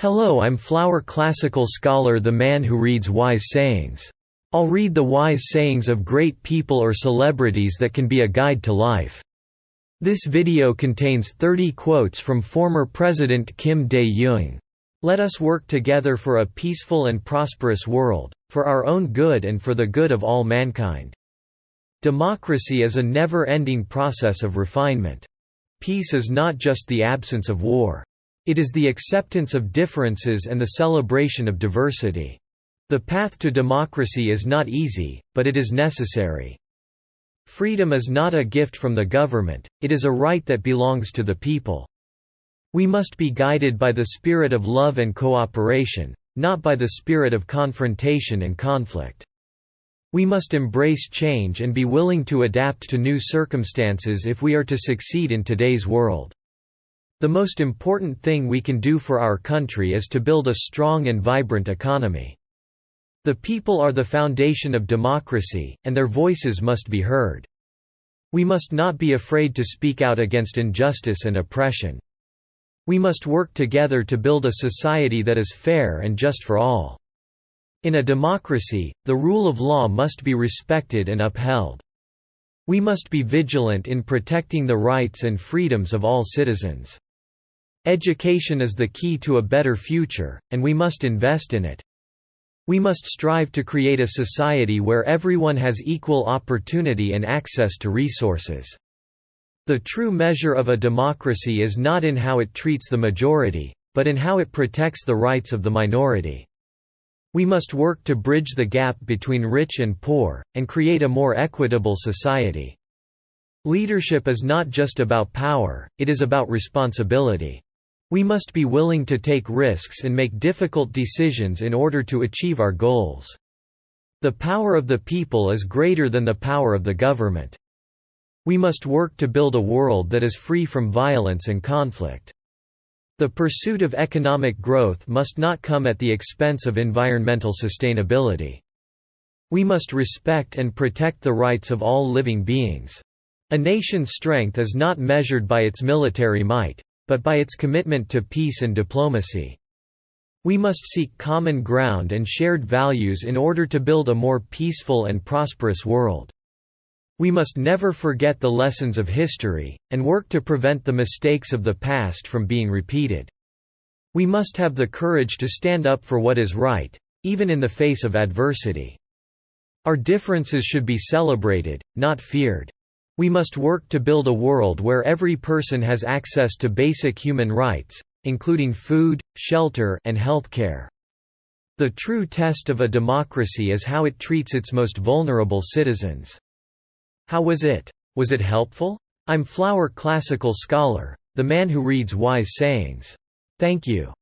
Hello, I'm Flower Classical Scholar, the man who reads wise sayings. I'll read the wise sayings of great people or celebrities that can be a guide to life. This video contains 30 quotes from former President Kim Dae-jung. Let us work together for a peaceful and prosperous world, for our own good and for the good of all mankind. Democracy is a never-ending process of refinement. Peace is not just the absence of war. It is the acceptance of differences and the celebration of diversity. The path to democracy is not easy, but it is necessary. Freedom is not a gift from the government, it is a right that belongs to the people. We must be guided by the spirit of love and cooperation, not by the spirit of confrontation and conflict. We must embrace change and be willing to adapt to new circumstances if we are to succeed in today's world. The most important thing we can do for our country is to build a strong and vibrant economy. The people are the foundation of democracy, and their voices must be heard. We must not be afraid to speak out against injustice and oppression. We must work together to build a society that is fair and just for all. In a democracy, the rule of law must be respected and upheld. We must be vigilant in protecting the rights and freedoms of all citizens. Education is the key to a better future, and we must invest in it. We must strive to create a society where everyone has equal opportunity and access to resources. The true measure of a democracy is not in how it treats the majority, but in how it protects the rights of the minority. We must work to bridge the gap between rich and poor, and create a more equitable society. Leadership is not just about power, it is about responsibility. We must be willing to take risks and make difficult decisions in order to achieve our goals. The power of the people is greater than the power of the government. We must work to build a world that is free from violence and conflict. The pursuit of economic growth must not come at the expense of environmental sustainability. We must respect and protect the rights of all living beings. A nation's strength is not measured by its military might, but by its commitment to peace and diplomacy. We must seek common ground and shared values in order to build a more peaceful and prosperous world. We must never forget the lessons of history, and work to prevent the mistakes of the past from being repeated. We must have the courage to stand up for what is right, even in the face of adversity. Our differences should be celebrated, not feared. We must work to build a world where every person has access to basic human rights, including food, shelter, and health care. The true test of a democracy is how it treats its most vulnerable citizens. How was it? Was it helpful? I'm Flower Classical Scholar, the man who reads wise sayings. Thank you.